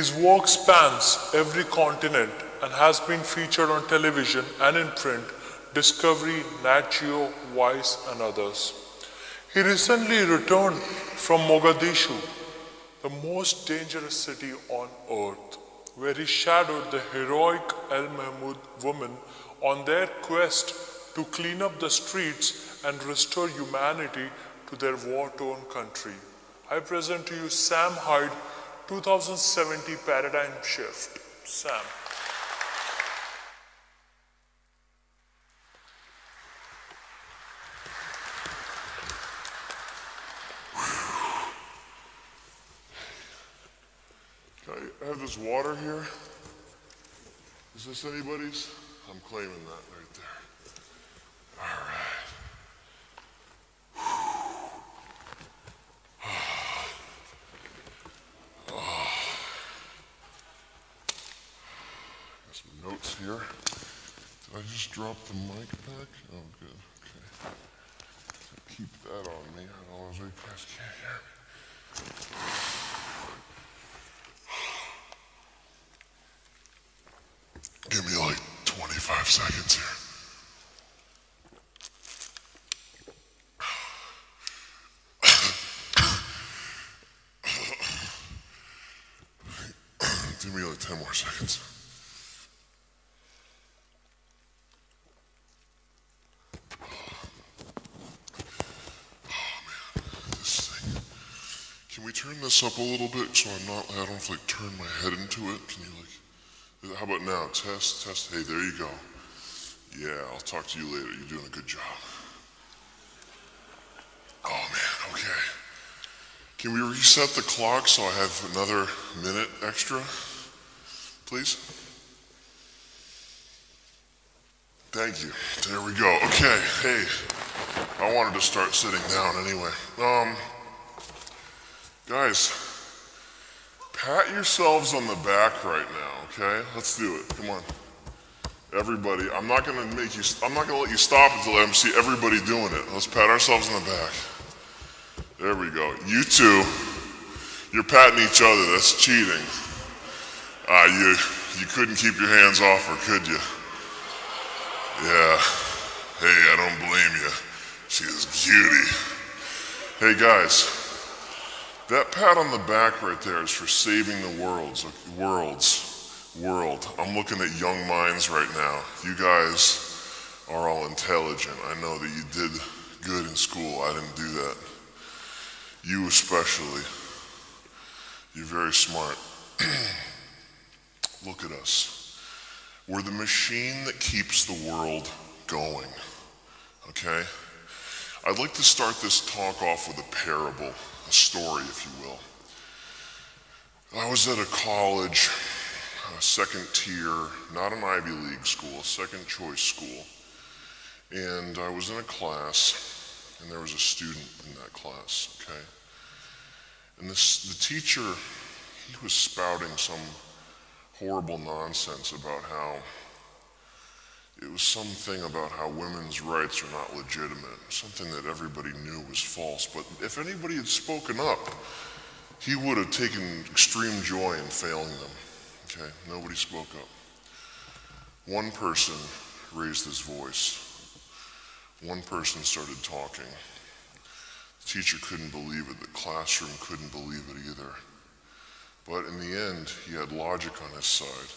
His work spans every continent and has been featured on television and in print, Discovery, Nat Geo, Vice, and others. He recently returned from Mogadishu, the most dangerous city on earth, where he shadowed the heroic El Mahmoud women on their quest to clean up the streets and restore humanity to their war-torn country. I present to you Sam Hyde, 2070 Paradigm Shift. Sam. I have this water here. Is this anybody's? I'm claiming that right there. All right. Got some notes here. Did I just drop the mic back? Oh, good. Okay. Keep that on me. I don't know if you guys can't hear me. Give me like 25 seconds here. Give me like 10 more seconds. Oh man, this thing. Can we turn this up a little bit so I don't have to like turn my head into it? Can you like? How about now? Test, test. Hey, there you go. Yeah, I'll talk to you later. You're doing a good job. Oh man, okay. Can we reset the clock so I have another minute extra, please? Thank you. There we go. Okay, hey. I wanted to start sitting down anyway. Guys, pat yourselves on the back right now, okay? Let's do it. Come on. Everybody, I'm not gonna let you stop until I see everybody doing it. Let's pat ourselves on the back. There we go. You two, you're patting each other. That's cheating. You couldn't keep your hands off her, could you? Yeah. Hey, I don't blame you. She's a cutie. Hey guys, that pat on the back right there is for saving the world. I'm looking at young minds right now. You guys are all intelligent. I know that you did good in school. I didn't do that. You especially. You're very smart. Look at us. We're the machine that keeps the world going. Okay? I'd like to start this talk off with a parable, a story, if you will. I was at a college, a second tier, not an Ivy League school, a second choice school. And I was in a class, and there was a student in that class, okay? And the teacher, he was spouting some horrible nonsense about how it was something about how women's rights are not legitimate, something that everybody knew was false. But if anybody had spoken up, he would have taken extreme joy in failing them. Okay, nobody spoke up. One person raised his voice. One person started talking. The teacher couldn't believe it. The classroom couldn't believe it either. But in the end, he had logic on his side.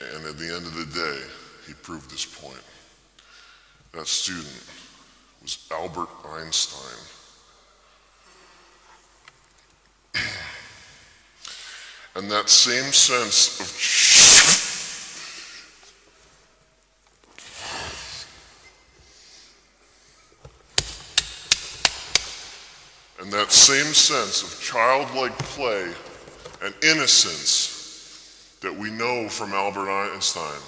And at the end of the day, he proved his point. That student was Albert Einstein. And that same sense of childlike play and innocence that we know from Albert Einstein,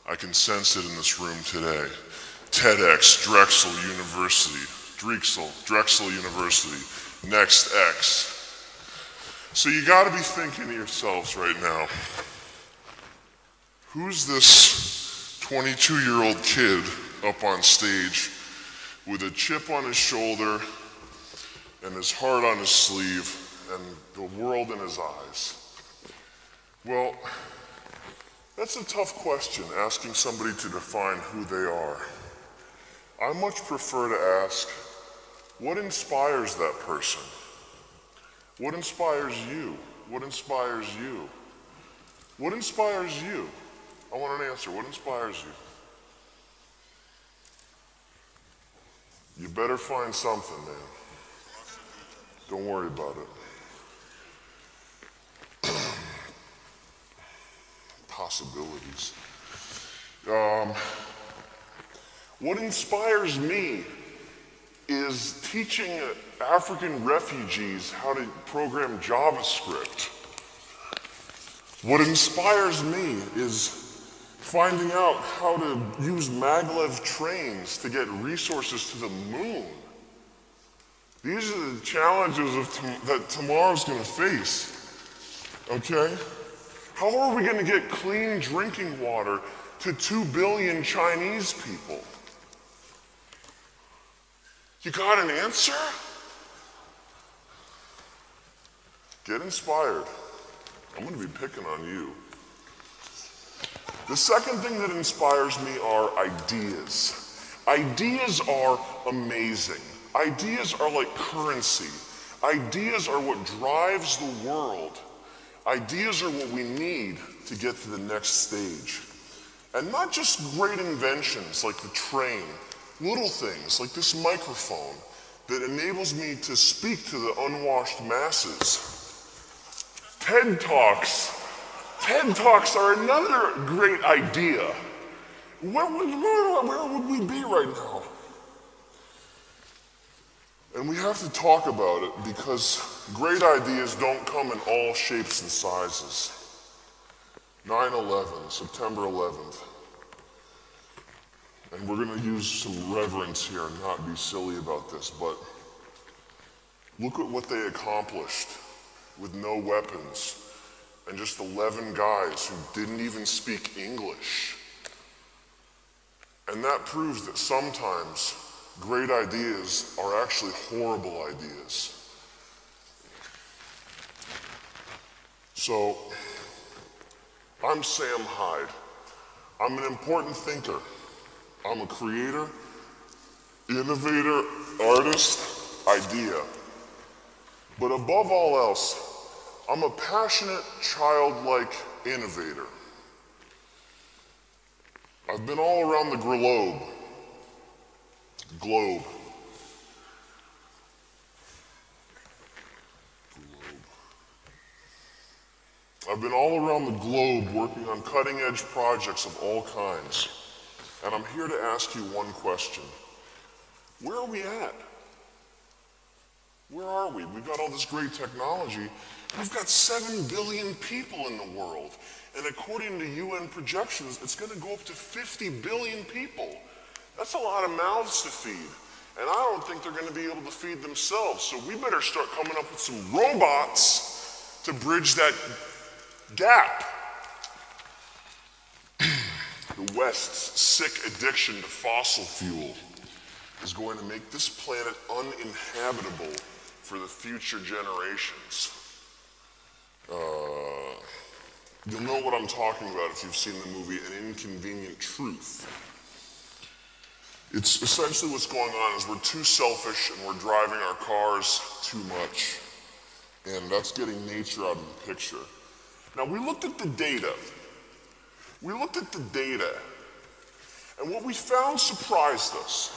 I can sense it in this room today. TEDx, Drexel University, Next X. So you gotta be thinking to yourselves right now, who's this 22-year-old kid up on stage with a chip on his shoulder and his heart on his sleeve and the world in his eyes? Well, that's a tough question, asking somebody to define who they are. I much prefer to ask, what inspires that person? What inspires you? What inspires you? What inspires you? I want an answer. What inspires you? You better find something, man. Don't worry about it. Possibilities. What inspires me is teaching African refugees how to program JavaScript. What inspires me is finding out how to use maglev trains to get resources to the moon. These are the challenges that tomorrow's going to face, okay? How are we going to get clean drinking water to 2 billion Chinese people? You got an answer? Get inspired. I'm going to be picking on you. The second thing that inspires me are ideas. Ideas are amazing. Ideas are like currency. Ideas are what drives the world. Ideas are what we need to get to the next stage. And not just great inventions like the train, little things like this microphone that enables me to speak to the unwashed masses. TED Talks. TED Talks are another great idea. Where would we be right now? And we have to talk about it because great ideas don't come in all shapes and sizes. 9/11, September 11th. And we're going to use some reverence here and not be silly about this, but look at what they accomplished with no weapons and just 11 guys who didn't even speak English. And that proves that sometimes great ideas are actually horrible ideas. So, I'm Sam Hyde. I'm an important thinker. I'm a creator, innovator, artist, idea. But above all else, I'm a passionate, childlike innovator. I've been all around the globe. I've been all around the globe working on cutting-edge projects of all kinds. And I'm here to ask you one question. Where are we at? Where are we? We've got all this great technology. We've got 7 billion people in the world. And according to UN projections, it's going to go up to 50 billion people. That's a lot of mouths to feed. And I don't think they're going to be able to feed themselves. So we better start coming up with some robots to bridge that gap. The West's sick addiction to fossil fuel is going to make this planet uninhabitable for the future generations. You'll know what I'm talking about if you've seen the movie An Inconvenient Truth. It's essentially what's going on is we're too selfish and we're driving our cars too much. And that's getting nature out of the picture. Now we looked at the data. And what we found surprised us.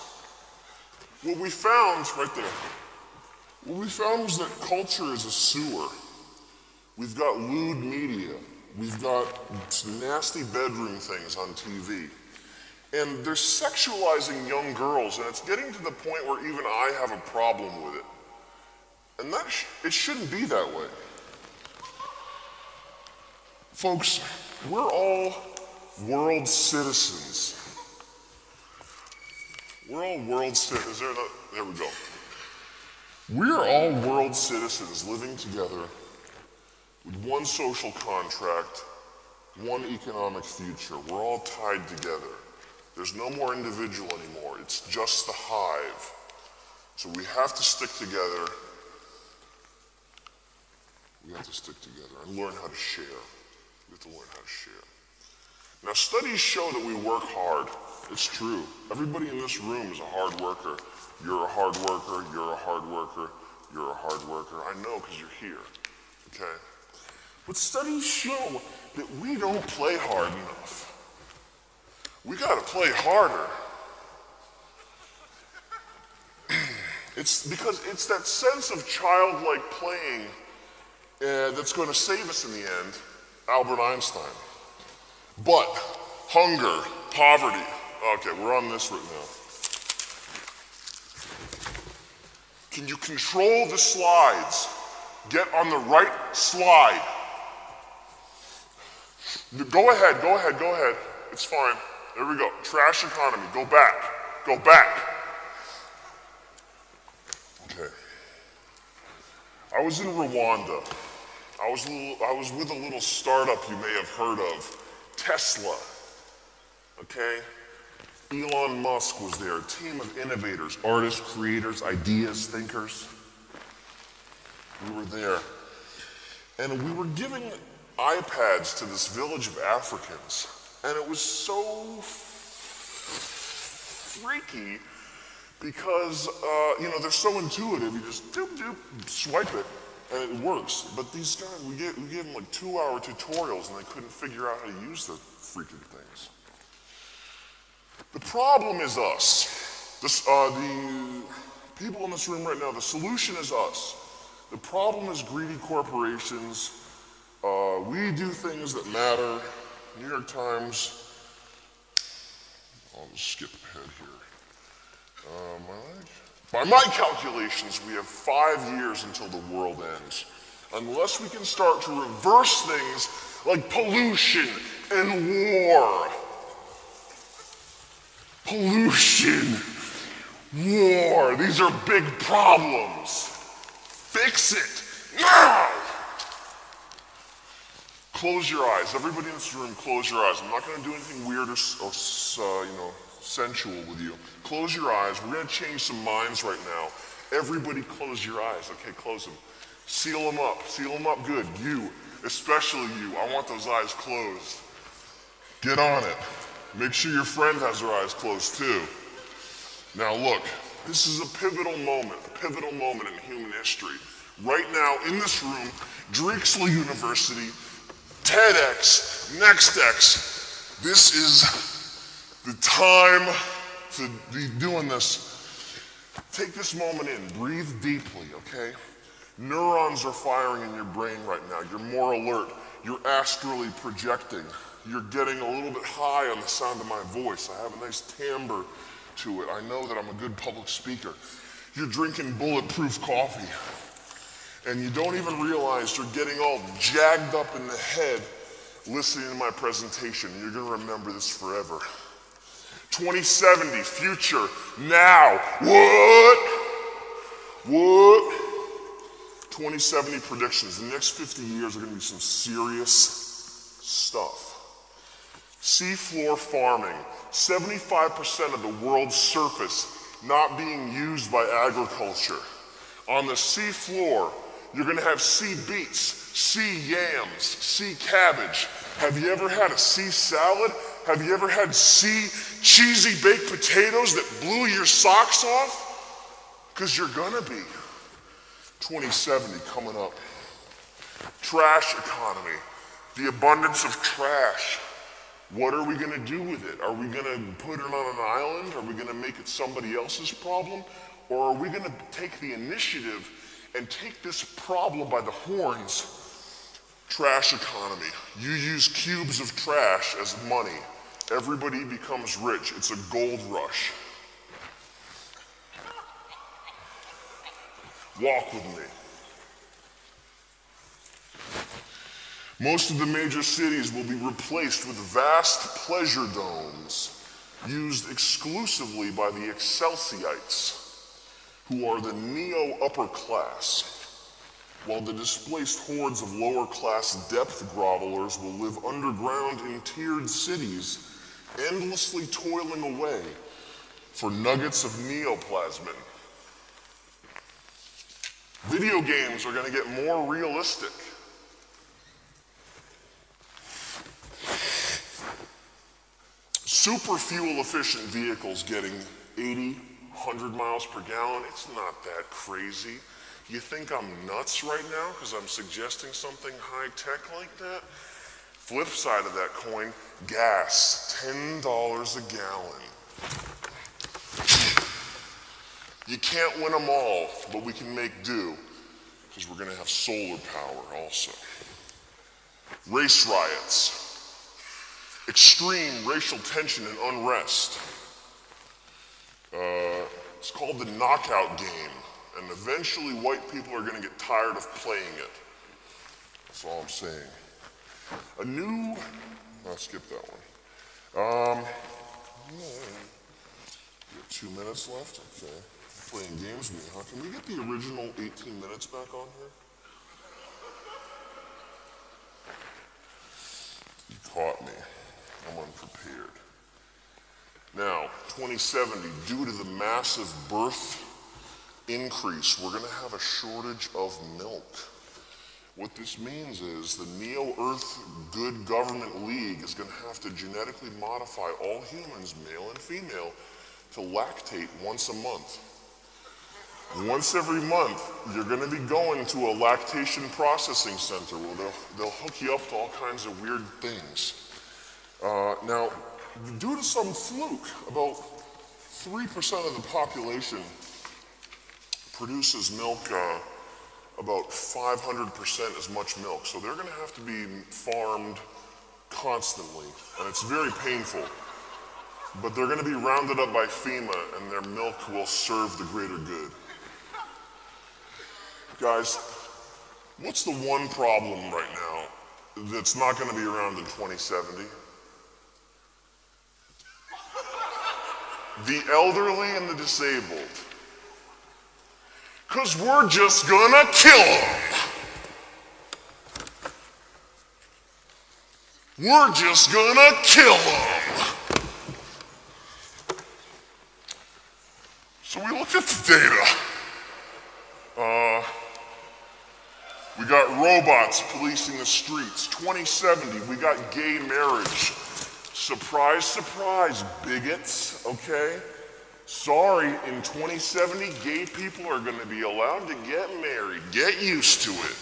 What we found, right there, what we found was that culture is a sewer. We've got lewd media. We've got nasty bedroom things on TV. And they're sexualizing young girls, and it's getting to the point where even I have a problem with it. And it shouldn't be that way. Folks, we're all world citizens. We're all world citizens. There we go. We're all world citizens living together with one social contract, one economic future. We're all tied together. There's no more individual anymore. It's just the hive. So we have to stick together have to stick together and learn how to share. We have to learn how to share. Now, studies show that we work hard. It's true. Everybody in this room is a hard worker. You're a hard worker, you're a hard worker, you're a hard worker. I know because you're here, okay? But studies show that we don't play hard enough. We gotta play harder. It's because it's that sense of childlike playing that's gonna save us in the end, Albert Einstein. But hunger, poverty, okay, we're on this right now. Can you control the slides? Get on the right slide. Go ahead, go ahead, go ahead. It's fine. There we go. Trash economy. Go back. Go back. Okay. I was in Rwanda. I was with a little startup you may have heard of, Tesla. Okay? Elon Musk was there, a team of innovators, artists, creators, ideas, thinkers. We were there. And we were giving iPads to this village of Africans. And it was so freaky because, they're so intuitive. You just doop, doop, swipe it, and it works. But these guys, we gave them like 2-hour tutorials, and they couldn't figure out how to use the freaking things. The problem is us. The people in this room right now, the solution is us. The problem is greedy corporations. We do things that matter. New York Times. I'll just skip ahead here. By my calculations, we have 5 years until the world ends. Unless we can start to reverse things like pollution and war. Pollution, war, these are big problems. Fix it now! Close your eyes. Everybody in this room, close your eyes. I'm not going to do anything weird or sensual with you. Close your eyes. We're going to change some minds right now. Everybody close your eyes. Okay, close them. Seal them up. Seal them up good. You, especially you. I want those eyes closed. Get on it. Make sure your friend has her eyes closed too. Now look, this is a pivotal moment in human history. Right now in this room, Drexel University, TEDx, NextX, this is the time to be doing this. Take this moment in, breathe deeply, okay? Neurons are firing in your brain right now. You're more alert, you're astrally projecting. You're getting a little bit high on the sound of my voice. I have a nice timbre to it. I know that I'm a good public speaker. You're drinking bulletproof coffee. And you don't even realize you're getting all jagged up in the head listening to my presentation. You're gonna remember this forever. 2070, future, now. What? 2070 predictions. The next 50 years are gonna be some serious stuff. Seafloor farming, 75% of the world's surface not being used by agriculture. On the seafloor, you're gonna have sea beets, sea yams, sea cabbage. Have you ever had a sea salad? Have you ever had sea cheesy baked potatoes that blew your socks off? Because you're gonna be. 2070 coming up. Trash economy, the abundance of trash. What are we gonna do with it? Are we gonna put it on an island? Are we gonna make it somebody else's problem? Or are we gonna take the initiative and take this problem by the horns? Trash economy. You use cubes of trash as money. Everybody becomes rich. It's a gold rush. Walk with me. Most of the major cities will be replaced with vast pleasure domes used exclusively by the Excelsiites, who are the neo-upper class, while the displaced hordes of lower-class depth grovelers will live underground in tiered cities, endlessly toiling away for nuggets of neoplasmin. Video games are going to get more realistic. super fuel efficient vehicles getting 80, 100 miles per gallon, it's not that crazy. You think I'm nuts right now because I'm suggesting something high tech like that? Flip side of that coin, gas, $10 a gallon. You can't win them all, but we can make do because we're gonna have solar power also. Race riots, extreme racial tension and unrest. It's called the knockout game, and eventually white people are gonna get tired of playing it. That's all I'm saying. I'll skip that one. You have 2 minutes left? Okay. Playing games with me, huh? Can we get the original 18 minutes back on here? You caught me. I'm unprepared. Now, 2070, due to the massive birth increase, we're gonna have a shortage of milk. What this means is the Neo-Earth Good Government League is gonna have to genetically modify all humans, male and female, to lactate once a month. Once every month, you're gonna be going to a lactation processing center where they'll hook you up to all kinds of weird things. Now, due to some fluke, about 3% of the population produces milk, about 500% as much milk. So they're gonna have to be farmed constantly, and it's very painful. But they're gonna be rounded up by FEMA, and their milk will serve the greater good. Guys, what's the one problem right now that's not gonna be around in 2070? The elderly and the disabled. 'Cause we're just gonna kill them. We're just gonna kill them. So we looked at the data. We got robots policing the streets. 2070, we got gay marriage. Surprise, surprise, bigots, okay? Sorry, in 2070, gay people are gonna be allowed to get married. Get used to it.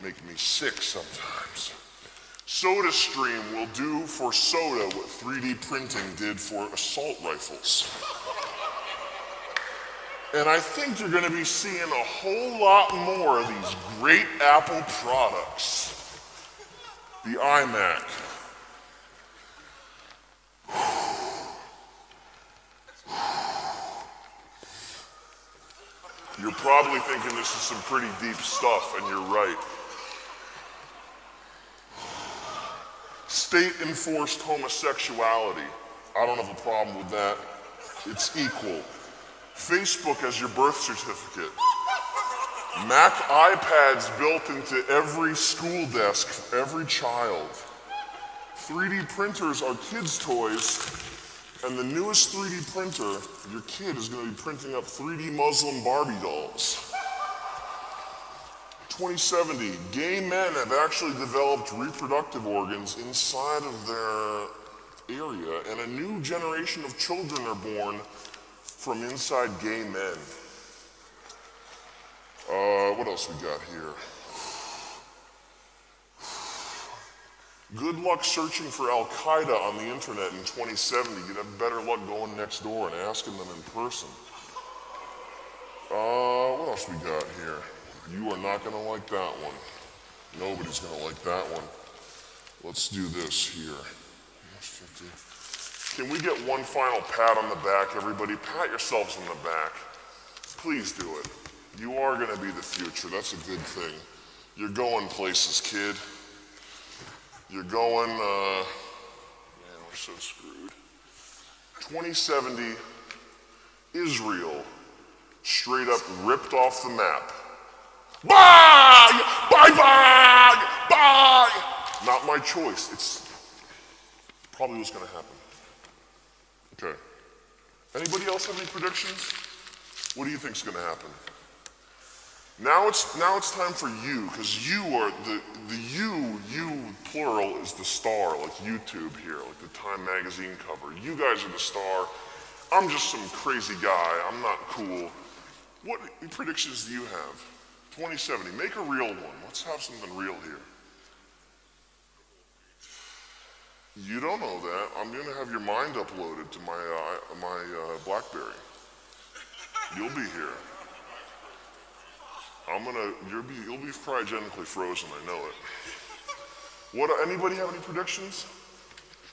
Making me sick sometimes. SodaStream will do for soda what 3D printing did for assault rifles. And I think you're gonna be seeing a whole lot more of these great Apple products. The iMac. You're probably thinking this is some pretty deep stuff, and you're right. State-enforced homosexuality. I don't have a problem with that. It's equal. Facebook as your birth certificate. Mac iPads built into every school desk for every child. 3D printers are kids' toys, and the newest 3D printer, your kid is going to be printing up 3D Muslim Barbie dolls. 2070, gay men have actually developed reproductive organs inside of their area, and a new generation of children are born from inside gay men. What else we got here? Good luck searching for Al-Qaeda on the internet in 2070. You'd have better luck going next door and asking them in person. What else we got here? You are not gonna like that one. Nobody's gonna like that one. Let's do this here. Can we get one final pat on the back, everybody? Pat yourselves on the back. Please do it. You are going to be the future. That's a good thing. You're going places, kid. You're going, man, we're so screwed. 2070, Israel, straight up ripped off the map. Bye! Bye, bye! Bye! Not my choice. It's probably what's going to happen. Okay. Anybody else have any predictions? What do you think's going to happen? Now it's time for you, because you are the you plural is the star, like YouTube here, like the Time magazine cover. You guys are the star. I'm just some crazy guy. I'm not cool. What predictions do you have? 2070. Make a real one. Let's have something real here. You don't know that. I'm gonna have your mind uploaded to my BlackBerry. You'll be here. You'll be cryogenically frozen. I know it. Anybody have any predictions?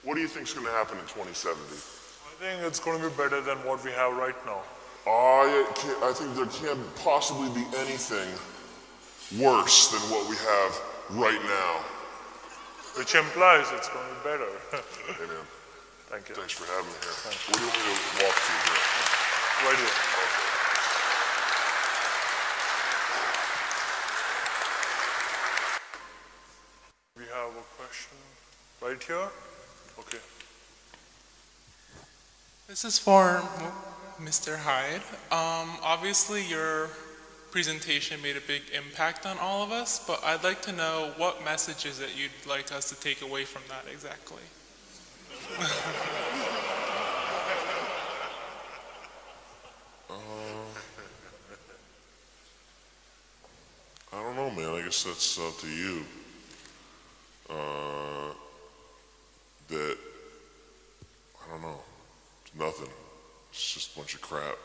What do you think's gonna happen in 2070? I think it's going to be better than what we have right now. I think there can't possibly be anything worse than what we have right now. Which implies it's going to be better. Amen. Thank you. Thanks for having me here. What do you want me to walk through here? Right here. We have a question right here. Okay. This is for Mr. Hyde. Obviously, your presentation made a big impact on all of us, but I'd like to know what messages that you'd like us to take away from that exactly. I don't know, man. I guess that's up to you. I don't know. It's nothing. It's just a bunch of crap.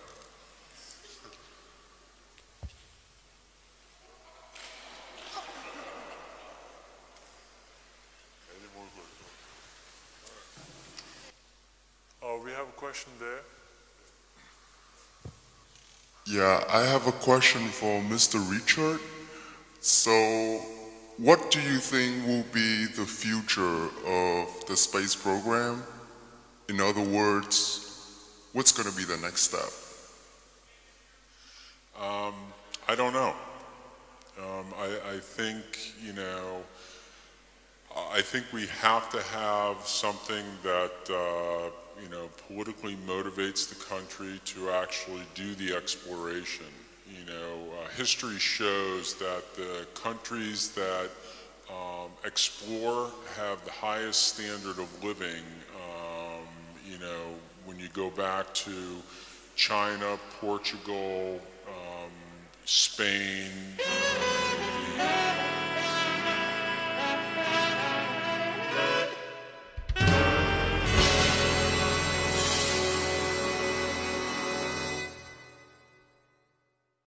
We have a question there. Yeah, I have a question for Mr. Richard. So, what do you think will be the future of the space program? In other words, what's going to be the next step? I don't know. I think, I think we have to have something that, politically motivates the country to actually do the exploration. History shows that the countries that explore have the highest standard of living. When you go back to China, Portugal, Spain,